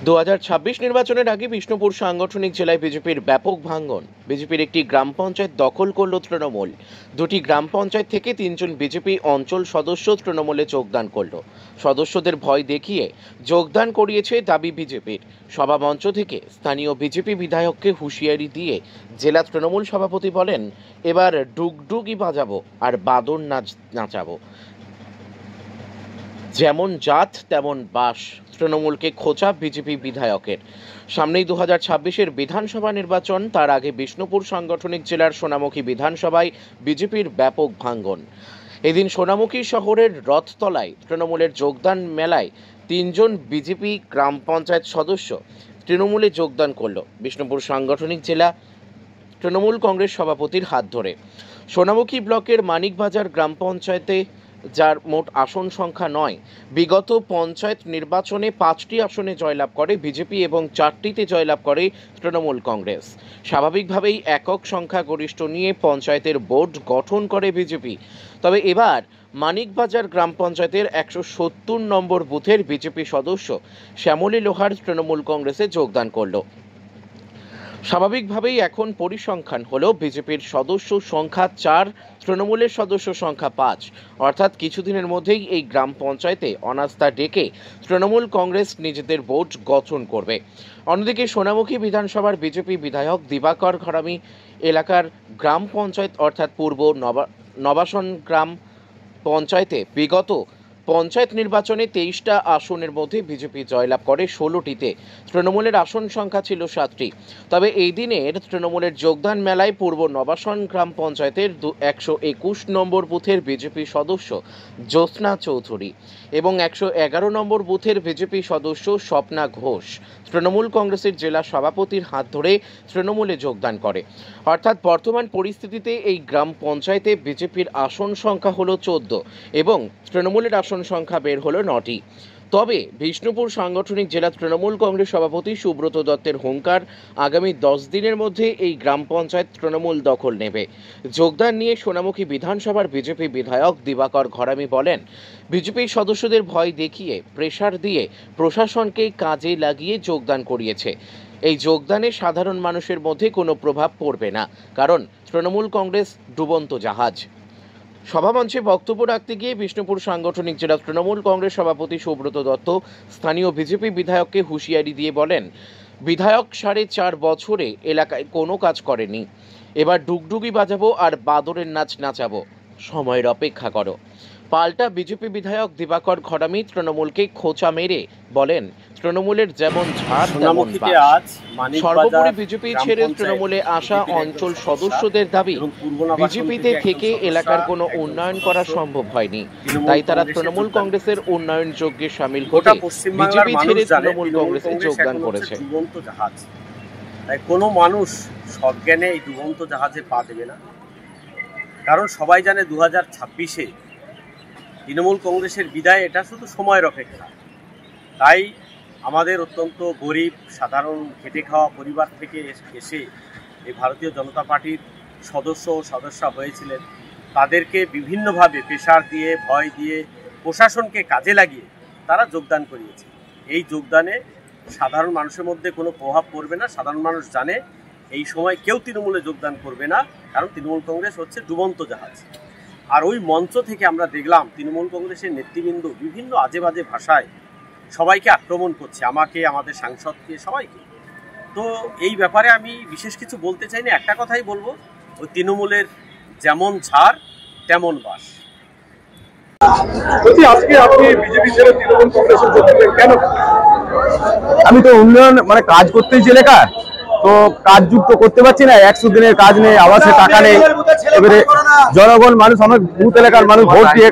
2026 নির্বাচনের আগে বিষ্ণুপুর সাংগঠনিক জেলায় বিজেপির ব্যাপক ভাঙন। বিজেপির একটি গ্রাম পঞ্চায়েত দখল করল তৃণমূল। দুটি গ্রাম পঞ্চায়েত থেকে 3 জন বিজেপি অঞ্চল সদস্য তৃণমূলে যোগদান করল। সদস্যদের ভয় দেখিয়ে যোগদান করিয়েছে দাবি বিজেপির। সভামঞ্চ থেকে স্থানীয় বিজেপি বিধায়ককে হুঁশিয়ারি দিয়ে জেলা তৃণমূল সভাপতি বলেন, এবার ডুগডুগি বাজাবো আর বাদর নাচাবো, যেমন জাত তেমন বাস। তৃণমূলকে খোঁচা বিজেপি বিধায়কের। সামনেই 2026-এর বিধানসভা নির্বাচন, তার আগে বিষ্ণুপুর সাংগঠনিক জেলার সোনামুখী বিধানসভায় বিজেপির ব্যাপক ভাঙন। এদিন সোনামুখী শহরের রথতলায় তৃণমূলের যোগদান মেলায় 3 জন বিজেপি গ্রাম পঞ্চায়েত সদস্য তৃণমূলে যোগদান করল বিষ্ণুপুর সাংগঠনিক জেলা তৃণমূল কংগ্রেস সভাপতির হাত ধরে। সোনামুখী ব্লকের মানিকবাজার গ্রাম পঞ্চায়েতে, যার মোট আসন সংখ্যা 9, বিগত পঞ্চায়েত নির্বাচনে 5টি আসনে জয়লাভ করে বিজেপি এবং 4টিতে জয়লাভ করে তৃণমূল কংগ্রেস। স্বাভাবিকভাবেই একক সংখ্যাগরিষ্ঠ নিয়ে পঞ্চায়েতের বোর্ড গঠন করে বিজেপি। তবে এবার মানিকবাজার গ্রাম পঞ্চায়েতের 170 নম্বর বুথের বিজেপি সদস্য শ্যামলী লোহার তৃণমূল কংগ্রেসে যোগদান করল। স্বাভাবিকভাবেই এখন পরিসংখ্যান হলো বিজেপির সদস্য সংখ্যা 4, তৃণমূলের সদস্য সংখ্যা 5। অর্থাৎ কিছুদিনের মধ্যেই এই গ্রাম পঞ্চায়েতে অনাস্থা ডেকে তৃণমূল কংগ্রেস নিজেদের বোর্ড গঠন করবে। অন্যদিকে সোনামুখী বিধানসভার বিজেপি বিধায়ক দিবাকর ঘরামি এলাকার গ্রাম পঞ্চায়েত অর্থাৎ পূর্ব নবাসন গ্রাম পঞ্চায়েতে বিগত পঞ্চায়েত নির্বাচনে 23টা আসনের মধ্যে বিজেপি জয়লাভ করে 16টিতে। তৃণমূলের আসন সংখ্যা ছিল 7টি। তবে এই দিনের তৃণমূলের যোগদান মেলায় পূর্ব নবাসন গ্রাম পঞ্চায়েতের 121 নম্বর বুথের বিজেপি সদস্য জ্যোৎস্না চৌধুরী এবং 111 নম্বর বুথের বিজেপি সদস্য স্বপ্না ঘোষ তৃণমূল কংগ্রেসের জেলা সভাপতির হাত ধরে তৃণমূলে যোগদান করে। অর্থাৎ বর্তমান পরিস্থিতিতে এই গ্রাম পঞ্চায়েতে বিজেপির আসন সংখ্যা হলো 14 এবং তৃণমূলের আসন সংখ্যা বের হলো 9টি। তবে বিষ্ণুপুর সাংগঠনিক জেলা তৃণমূল কংগ্রেস সভাপতি সুব্রত দত্তের হুঙ্কার, আগামী 10 দিনের মধ্যে এই গ্রাম পঞ্চায়েত তৃণমূল দখল নেবে। যোগদান নিয়ে সোনামুখী বিধানসভার বিজেপি বিধায়ক দিবাকর ঘরামি বলেন, বিজেপির সদস্যদের ভয় দেখিয়ে প্রেসার দিয়ে প্রশাসনকে কাজে লাগিয়ে যোগদান করিয়েছে। এই যোগদানে সাধারণ মানুষের মধ্যে কোনো প্রভাব পড়বে না, কারণ তৃণমূল কংগ্রেস ডুবন্ত জাহাজ। সভামঞ্চে বক্তব্য রাখতে গিয়ে বিষ্ণুপুর সাংগঠনিক জেলা তৃণমূল কংগ্রেস সভাপতি সুব্রত দত্ত স্থানীয় বিজেপি বিধায়ককে হুঁশিয়ারি দিয়ে বলেন, বিধায়ক 4.5 বছরে এলাকায় কোনো কাজ করেনি, এবার ডুগডুগি বাজাবো আর বাদরের নাচ নাচাবো, সময়ের অপেক্ষা করো। পাল্টা বিজেপি বিধায়ক দিবাকর ঘরামি তৃণমূলকে খোঁচা মেরে বলেন, তৃণমূলের যেমন ঝাড় তেমন বাস। সর্বোপরি বিজেপি ছেড়ে তৃণমূলে আসা অঞ্চল সদস্যদের দাবি, বিজেপিতে থেকে এলাকার কোনো উন্নয়ন করা সম্ভব হয়নি, তাই তারা তৃণমূল কংগ্রেসের উন্নয়ন যজ্ঞে সামিল হতে বিজেপি ছেড়ে তৃণমূল কংগ্রেসে যোগদান করেছে। তাই কোনো মানুষ সজ্ঞানে এই ডুবন্ত জাহাজে পা দেবে না, কারণ সবাই জানে 2026-এ তৃণমূল কংগ্রেসের বিদায় এটা শুধু সময়ের অপেক্ষা। তাই আমাদের অত্যন্ত গরিব সাধারণ খেটে খাওয়া পরিবার থেকে এসে এই ভারতীয় জনতা পার্টির সদস্যা হয়েছিলেন, তাদেরকে বিভিন্নভাবে প্রেসার দিয়ে, ভয় দিয়ে, প্রশাসনকে কাজে লাগিয়ে তারা যোগদান করিয়েছে। এই যোগদানে সাধারণ মানুষের মধ্যে কোনো প্রভাব পড়বে না। সাধারণ মানুষ জানে এই সময় কেউ তৃণমূলে যোগদান করবে না, কারণ তৃণমূল কংগ্রেস হচ্ছে ডুবন্ত জাহাজ। আর ওই মঞ্চ থেকে আমরা দেখলাম তৃণমূল কংগ্রেসের নেতৃবৃন্দ বিভিন্ন আজে বাজে ভাষায় সবাইকে আক্রমণ করছে, আমাকে, আমাদের সাংসদকে, সবাইকে। তো এই ব্যাপারে আমি বিশেষ কিছু বলতে চাই না, একটা কথাই বলবো, ওই তৃণমূলের যেমন ঝাড় তেমন বাস। আজকে আপনি বিজেপি ছেড়ে তৃণমূল কংগ্রেসে যোগ দিলেন কেন? আমি তো উন্নয়ন কাজ করতেছি এলাকার, তো কাজ যুক্ত করতে পারছি না। 100 দিনের কাজ নেই, আবাসে টাকা নেই। এবারে জনগণ, মানুষ, আমার বুথ এলাকার মানুষ ভোট দিয়ে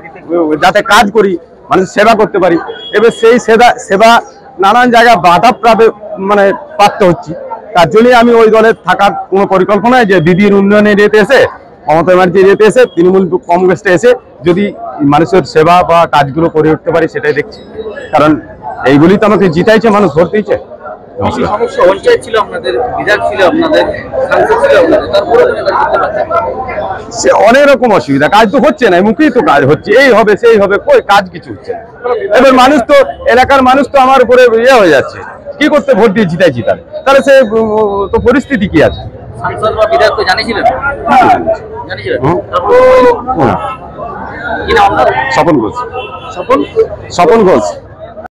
যাতে কাজ করি, মানুষ সেবা করতে পারি, এবার সেই সেবা নানান জায়গায় বাধা প্রাপ্ত হচ্ছি। তার জন্যই আমি ওই দলে থাকার কোনো পরিকল্পনায় যে দিদির উন্নয়নের এতে এসে, মমতা ব্যানার্জির এতে এসে, তৃণমূল কংগ্রেসটা এসে যদি মানুষের সেবা বা কাজগুলো করে উঠতে পারি সেটাই দেখছি। কারণ এইগুলি তো আমাকে জিতাইছে, মানুষ ভোট দিয়েছে। সে অনেক রকম অসুবিধা, কাজ তো হচ্ছে না, মুখেই তো কাজ হচ্ছে, এই হবে সেই হবে, কই কাজ কিছু হচ্ছে না। এবার মানুষ তো, এলাকার মানুষ তো আমার উপরে ইয়ে হয়ে যাচ্ছে, কি করতে ভোট দিয়ে জিতালে তাহলে সে তো পরিস্থিতি কি আছে? সাংসদ বা বিধায়ক তো জানিয়েছিলেন? জানিয়েছিলেন? স্বপন ঘোষ। স্বপন ঘোষ।